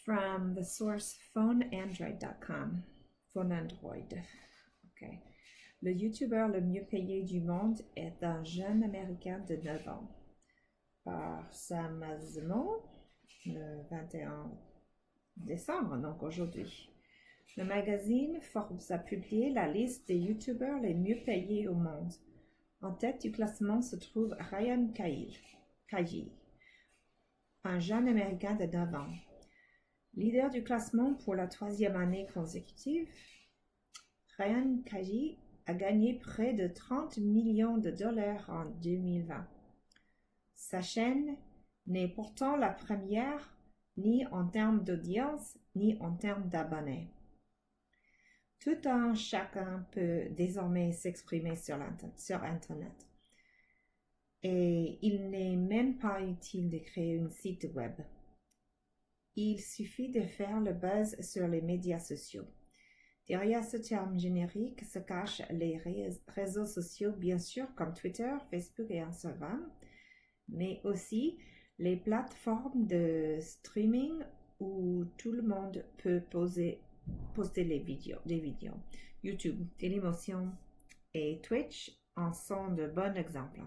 from the source phoneandroid.com. Phone Android. Okay. Le YouTuber le mieux payé du monde est un jeune Américain de 9 ans. Par Sam Asmo, le 21 décembre, donc aujourd'hui. Le magazine Forbes a publié la liste des YouTubers les mieux payés au monde. En tête du classement se trouve Ryan Kaji, un jeune Américain de 9 ans. Leader du classement pour la 3e année consécutive, Ryan Kaji a gagné près de 30 millions de dollars en 2020. Sa chaîne n'est pourtant la première ni en termes d'audience ni en termes d'abonnés. Tout un chacun peut désormais s'exprimer sur Internet. Et il n'est même pas utile de créer un site web. Il suffit de faire le buzz sur les médias sociaux. Derrière ce terme générique se cachent les réseaux sociaux, bien sûr, comme Twitter, Facebook et Instagram, mais aussi les plateformes de streaming où tout le monde peut poster des vidéos. YouTube, Dailymotion et Twitch en sont de bons exemples.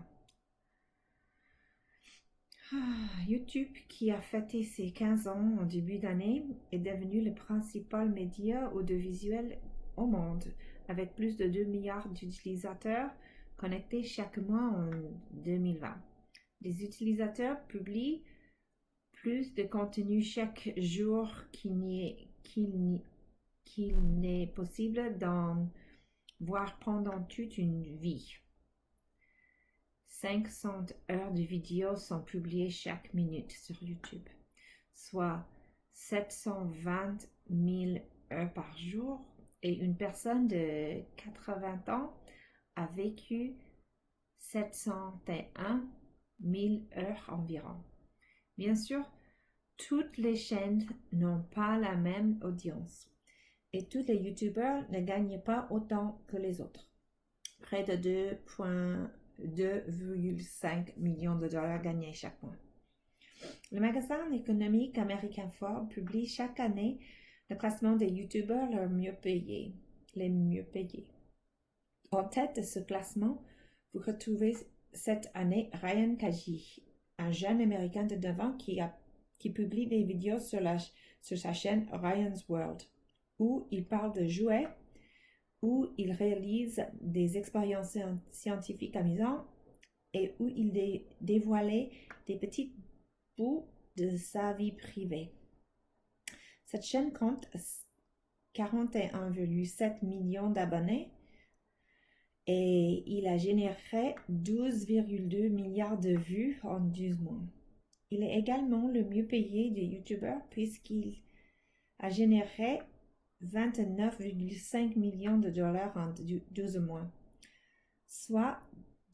YouTube, qui a fêté ses 15 ans en début d'année, est devenu le principal média audiovisuel au monde, avec plus de 2 milliards d'utilisateurs connectés chaque mois en 2020. Les utilisateurs publient plus de contenu chaque jour qu'il n'est possible d'en voir pendant toute une vie. 500 heures de vidéos sont publiées chaque minute sur YouTube, soit 720 000 heures par jour, et une personne de 80 ans a vécu 701 000 heures environ. Bien sûr, toutes les chaînes n'ont pas la même audience et tous les YouTubers ne gagnent pas autant que les autres. Près de 2,5 millions de dollars gagnés chaque mois. Le magazine économique américain Forbes publie chaque année le classement des YouTubers les mieux payés. En tête de ce classement, vous retrouvez cette année Ryan Kaji, un jeune Américain de 9 ans qui publie des vidéos sur sa chaîne Ryan's World, où il parle de jouets, où il réalise des expériences scientifiques amusantes et où il dévoilait des petits bouts de sa vie privée. Cette chaîne compte 41,7 millions d'abonnés et il a généré 12,2 milliards de vues en 12 mois. Il est également le mieux payé des YouTubers puisqu'il a généré 29,5 millions de dollars en 12 mois, soit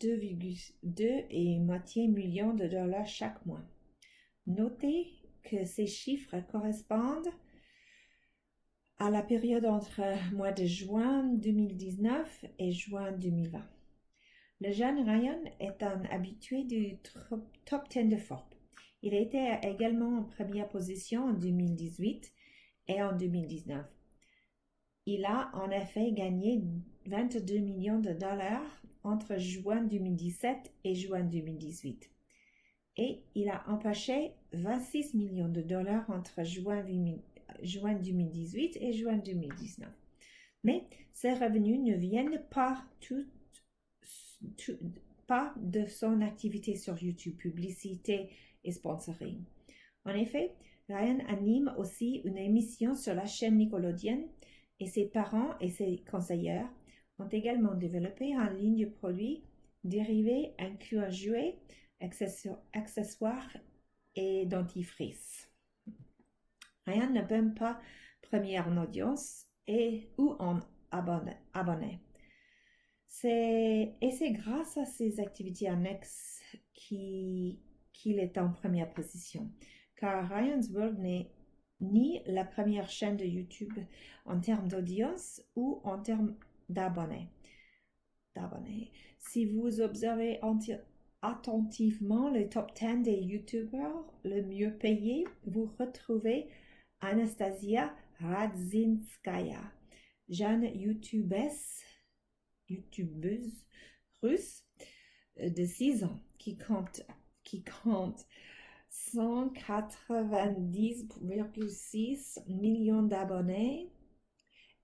2,2 et moitié millions de dollars chaque mois. Notez que ces chiffres correspondent à la période entre mois de juin 2019 et juin 2020. Le jeune Ryan est un habitué du top 10 de Forbes. Il était également en première position en 2018 et en 2019. Il a en effet gagné 22 millions de dollars entre juin 2017 et juin 2018. Et il a empoché 26 millions de dollars entre juin 2018 et juin 2019. Mais ces revenus ne viennent pas de son activité sur YouTube, publicité et sponsoring. En effet, Ryan anime aussi une émission sur la chaîne Nickelodeon et ses parents et ses conseillers ont également développé en ligne de produits dérivés incluant jouets, accessoires et dentifrice. Ryan ne peut pas première en audience ou en abonnés. C'est grâce à ses activités annexes qu'il est en première position, car Ryan's World n'est ni la première chaîne de YouTube en termes d'audience ou en termes d'abonnés. Si vous observez attentivement le top 10 des YouTubers le mieux payés, vous retrouvez Anastasia Radzinskaya, jeune youtubeuse russe de 6 ans qui compte 190,6 millions d'abonnés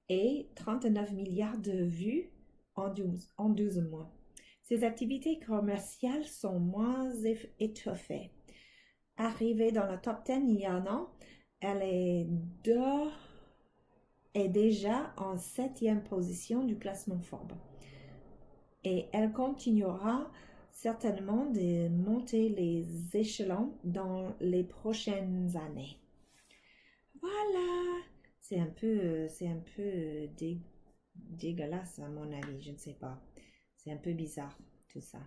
et 39 milliards de vues en 12 mois. Ses activités commerciales sont moins étoffées. Arrivée dans le top 10 il y a un an, elle est déjà en 7e position du classement Forbes. Et elle continuera certainement de monter les échelons dans les prochaines années. Voilà, c'est un peu dégueulasse à mon avis, je ne sais pas. C'est un peu bizarre tout ça.